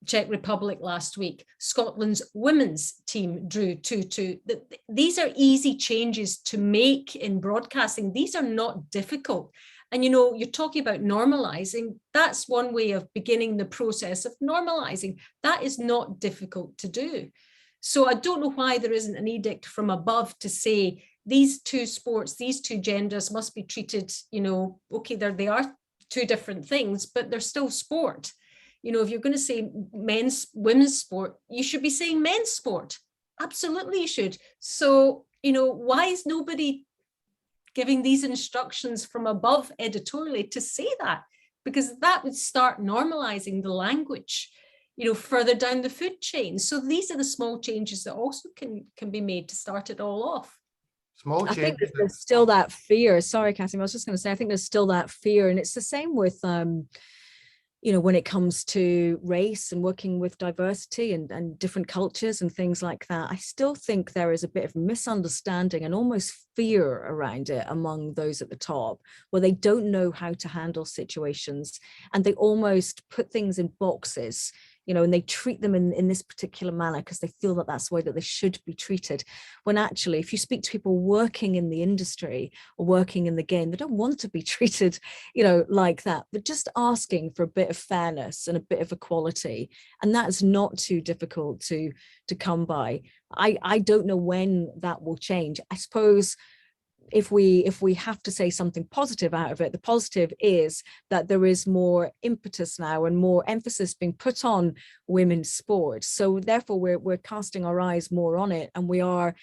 Czech Republic last week. Scotland's women's team drew 2-2. These are easy changes to make in broadcasting. These are not difficult. And you're talking about normalizing. That's one way of beginning the process of normalizing. That is not difficult to do. So I don't know why there isn't an edict from above to say these two sports, these two genders must be treated, okay, they are two different things, but they're still sport. If you're going to say women's sport, you should be saying men's sport. Absolutely you should. So, why is nobody giving these instructions from above editorially to say that? Because that would start normalizing the language, further down the food chain. So these are the small changes that also can be made to start it all off. Small changes. I think there's still that fear. Sorry, Cassie, I was just going to say, I think there's still that fear, and it's the same with when it comes to race and working with diversity and different cultures and things like that. I still think there is a bit of misunderstanding and almost fear around it among those at the top, where they don't know how to handle situations, and they almost put things in boxes. and they treat them in this particular manner because they feel that that's the way that they should be treated. When actually, if you speak to people working in the industry or working in the game, they don't want to be treated, like that. But just asking for a bit of fairness and a bit of equality, and that's not too difficult to come by. I don't know when that will change. I suppose if we have to say something positive out of it, the positive is that there is more impetus now and more emphasis being put on women's sport. So therefore we're casting our eyes more on it, and we are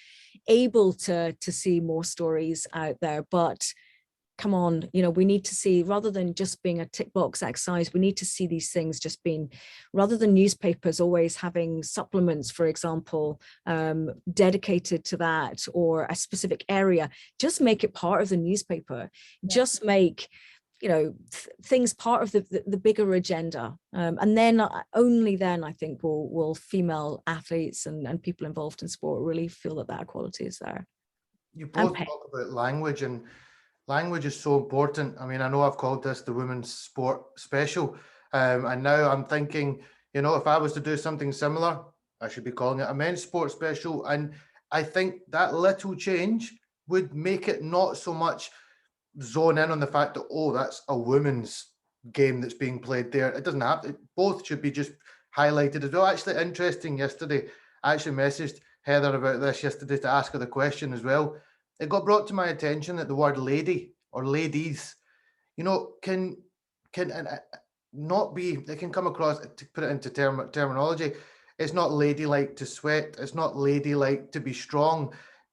able to see more stories out there. But come on, we need to see, rather than just being a tick box exercise, we need to see these things just being, rather than newspapers always having supplements, for example, dedicated to that or a specific area, just make it part of the newspaper. Yeah. Just make, things part of the bigger agenda. And then only then I think will female athletes and people involved in sport really feel that equality is there. You both talk about language, and language is so important. I mean, I know I've called this the women's sport special, and now I'm thinking, if I was to do something similar, I should be calling it a men's sport special. And I think that little change would make it not so much zone in on the fact that, oh, that's a women's game that's being played there. It doesn't have to. Both should be just highlighted as well. Actually, interesting, yesterday, I actually messaged Heather about this yesterday to ask her the question as well. It got brought to my attention that the word lady or ladies, can not be, they can come across, to put it into terminology, it's not ladylike to sweat, it's not ladylike to be strong.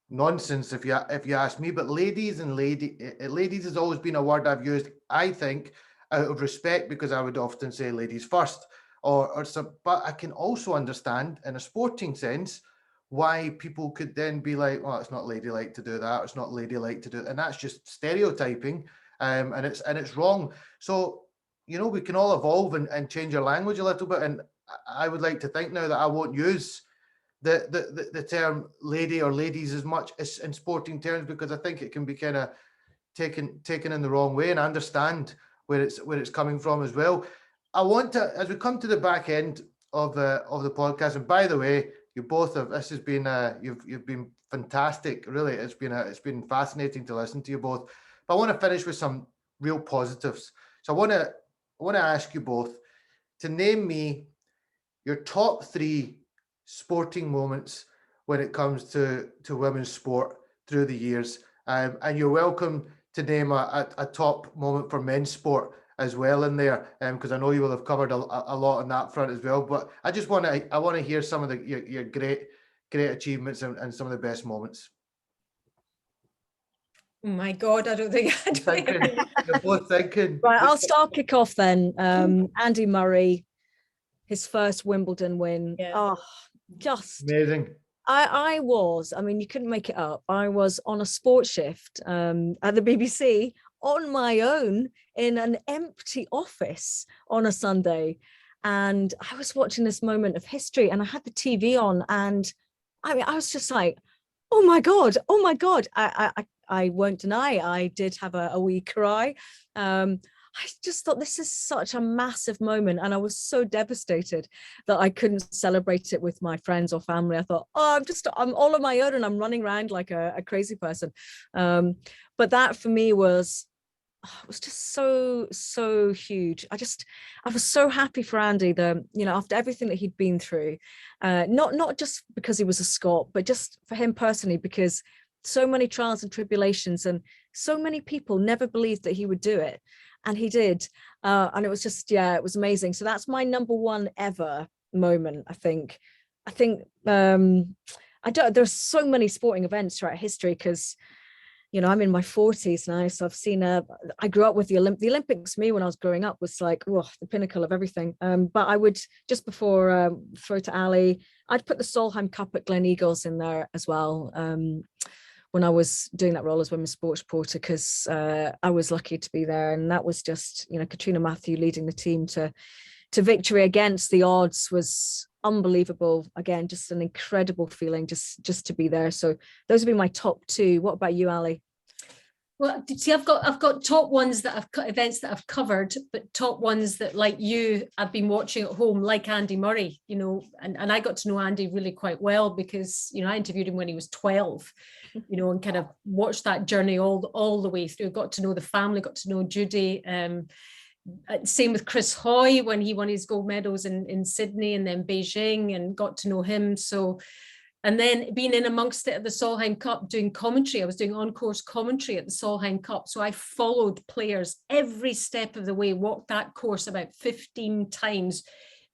Nonsense if you ask me. But ladies has always been a word I've used, I think, out of respect, because I would often say ladies first, or some. But I can also understand in a sporting sense why people could then be like, oh, it's not ladylike to do that, it's not ladylike to do it, and that's just stereotyping, and it's wrong. So we can all evolve and change our language a little bit, and I would like to think now that I won't use the term lady or ladies as much as in sporting terms, because I think it can be kind of taken in the wrong way, and I understand where it's coming from as well. I want to, as we come to the back end of the podcast, and by the way, you both have, this has been you've been fantastic, really. It's been fascinating to listen to you both. But I want to finish with some real positives. So I want to ask you both to name me your top 3 sporting moments when it comes to women's sport through the years, and you're welcome to name a top moment for men's sport as well in there, because I know you will have covered a lot on that front as well. but I just want to hear some of your great achievements and some of the best moments. Oh my God, I don't think You're both thinking. Right, I'll kick off then. Andy Murray, his first Wimbledon win. Yeah. Oh, just amazing. I mean, you couldn't make it up. I was on a sports shift at the BBC on my own in an empty office on a Sunday. And I was watching this moment of history, and I had the TV on, and I mean, I was just like, oh my God. I won't deny I did have a wee cry. I just thought, this is such a massive moment, and I was so devastated that I couldn't celebrate it with my friends or family. I thought, oh, I'm all on my own and I'm running around like a crazy person. But that for me was just so huge. I was so happy for Andy, after everything that he'd been through, not just because he was a Scot, but just for him personally, because so many trials and tribulations, and so many people never believed that he would do it. And he did. And it was just, it was amazing. So that's my number 1 ever moment, I think. There's so many sporting events throughout history, because, I'm in my 40s now. So I've seen, I grew up with the Olympics. Me, when I was growing up, was like, the pinnacle of everything. But I would, just before throw to Ali, I'd put the Solheim Cup at Glen Eagles in there as well. When I was doing that role as women's sports reporter, because I was lucky to be there. And that was just, Katrina Matthew leading the team to victory against the odds was unbelievable. Again, just an incredible feeling just to be there. So those would be my top 2. What about you, Ali? Well, see, I've got top ones that events that I've covered, but top ones that, like you, I've been watching at home, like Andy Murray, and I got to know Andy really quite well because, I interviewed him when he was 12, and kind of watched that journey all the way through. Got to know the family, got to know Judy. Same with Chris Hoy when he won his gold medals in Sydney and then Beijing, and got to know him. So, and then being in amongst it at the Solheim Cup, doing commentary. I was doing on-course commentary at the Solheim Cup. So I followed players every step of the way, walked that course about 15 times.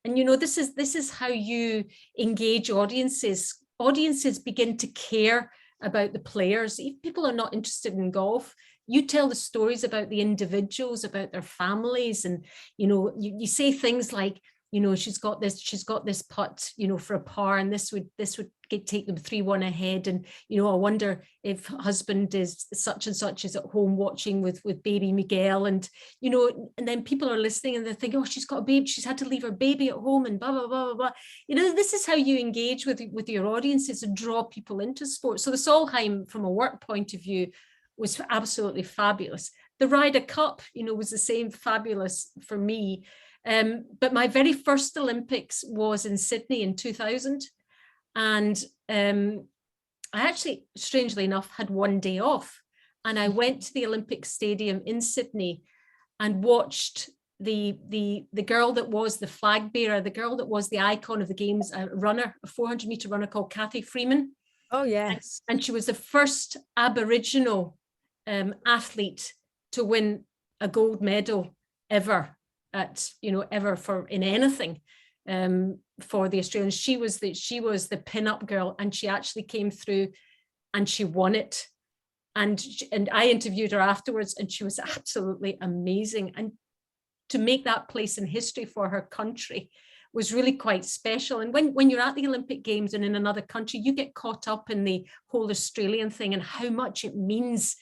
And, this is how you engage audiences. Audiences begin to care about the players. If people are not interested in golf, you tell the stories about the individuals, about their families. And, you say things like, she's got this putt, for a par, and this would take them 3-1 ahead. And, I wonder if husband is such and such is at home watching with baby Miguel. And, and then people are listening and they think, oh, she's got a baby. She's had to leave her baby at home and blah, blah, blah, blah, blah. This is how you engage with your audiences and draw people into sport. So the Solheim, from a work point of view, was absolutely fabulous. The Ryder Cup, was the same, fabulous for me. But my very first Olympics was in Sydney in 2000. And I actually, strangely enough, had one day off. And I went to the Olympic Stadium in Sydney and watched the girl that was the flag bearer, the girl that was the icon of the games, a 400-meter runner called Kathy Freeman. Oh, yes. And she was the first Aboriginal athlete to win a gold medal ever in anything for the Australians. She was the pin-up girl, and she actually came through and she won it. And I interviewed her afterwards, and she was absolutely amazing. And to make that place in history for her country was really quite special. And when you're at the Olympic Games and in another country, you get caught up in the whole Australian thing and how much it means,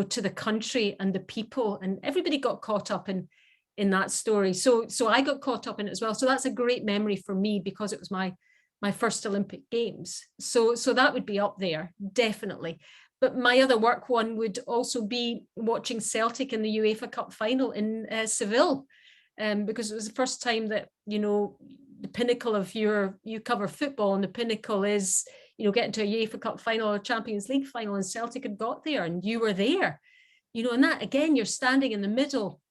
to the country and the people, and everybody got caught up in that story. So I got caught up in it as well. So that's a great memory for me because it was my first Olympic Games. So that would be up there, definitely. But my other work one would also be watching Celtic in the UEFA Cup final in Seville, because it was the first time that, the pinnacle of you cover football, and the pinnacle is, getting to a UEFA Cup final or Champions League final, and Celtic had got there and you were there, and that, again, you're standing in the middle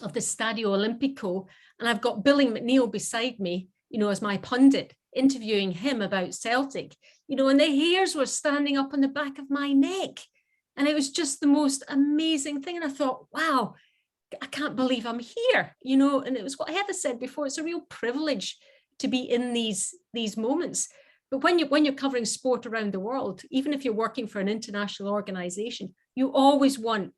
of the Stadio Olimpico, and I've got Billy McNeil beside me, as my pundit, interviewing him about Celtic, and the hairs were standing up on the back of my neck. And it was just the most amazing thing. And I thought, wow, I can't believe I'm here, and it was what Heather said before, it's a real privilege to be in these moments. But when you're covering sport around the world, even if you're working for an international organization, you always want,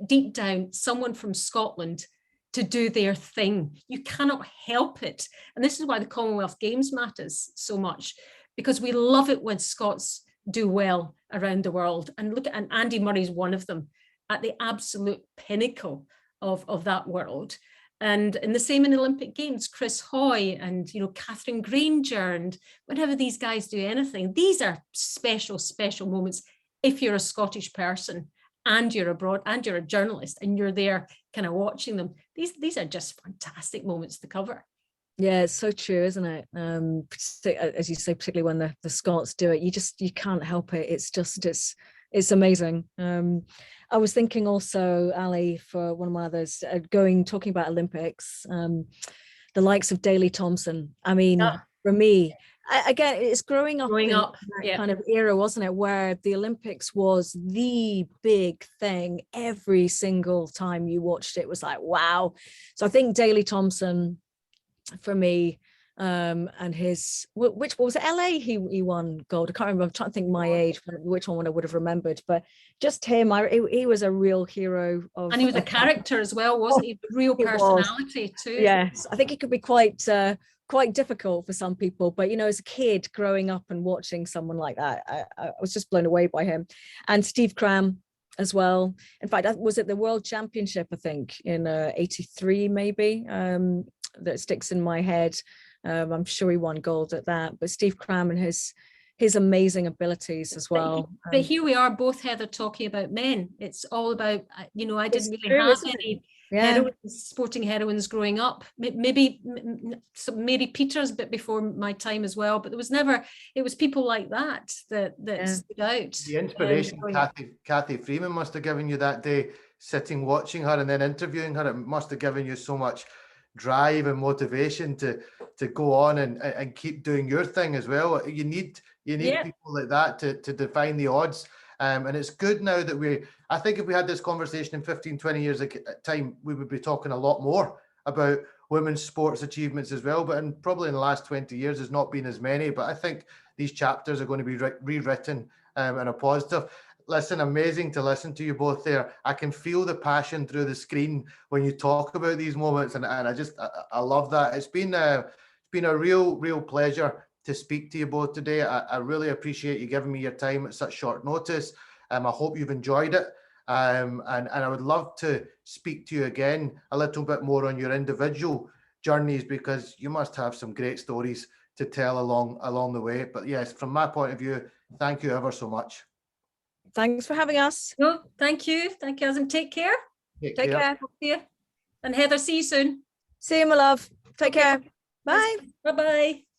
deep down, someone from Scotland to do their thing. You cannot help it. And this is why the Commonwealth Games matters so much, because we love it when Scots do well around the world. And look at, and Andy Murray's one of them, at the absolute pinnacle of that world. And the same in Olympic Games, Chris Hoy and, Catherine Granger, and whenever these guys do anything, these are special, special moments. If you're a Scottish person and you're abroad and you're a journalist and you're there kind of watching them, these are just fantastic moments to cover. Yeah, it's so true, isn't it? As you say, particularly when the Scots do it, you can't help it. It's amazing. I was thinking also, Ali, for one of my others, talking about Olympics, the likes of Daley Thompson. I mean, for me, again, it's growing up in that kind of era, wasn't it, where the Olympics was the big thing. Every single time you watched it was like, wow. So I think Daley Thompson, for me, and his, which was it, LA he won gold. I can't remember, I'm trying to think my age, which one I would have remembered, but just him, he was a real hero and he was a character as well, wasn't he? A real personality too. Yes, I think it could be quite difficult for some people, but as a kid growing up and watching someone like that, I was just blown away by him. And Steve Cram as well. In fact, was it the World Championship, I think, in 83 maybe, that sticks in my head. I'm sure he won gold at that, but Steve Cram and his his amazing abilities as well. But here we are, both, Heather, talking about men. It's all about, you know, I didn't really true, have isn't it? any Yeah. heroines, sporting heroines growing up. Maybe Mary Peters a bit before my time as well, but there was never, it was people like that stood out. The inspiration Kathy Freeman must have given you that day, sitting watching her and then interviewing her, it must have given you so much drive and motivation to go on and keep doing your thing as well. You need people like that to define the odds. And it's good now that I think if we had this conversation in 15, 20 years time, we would be talking a lot more about women's sports achievements as well. But probably in the last 20 years, there's not been as many. But I think these chapters are going to be rewritten in a positive. Listen, amazing to listen to you both there. I can feel the passion through the screen when you talk about these moments, and I love that. It's been a real pleasure to speak to you both today. I really appreciate you giving me your time at such short notice. I hope you've enjoyed it. And I would love to speak to you again a little bit more on your individual journeys, because you must have some great stories to tell along the way. But yes, from my point of view, thank you ever so much. Thanks for having us. No, thank you. Thank you, Alison. Take care. Take care. And Heather, see you soon. See you, my love. Take care. Bye. Bye-bye.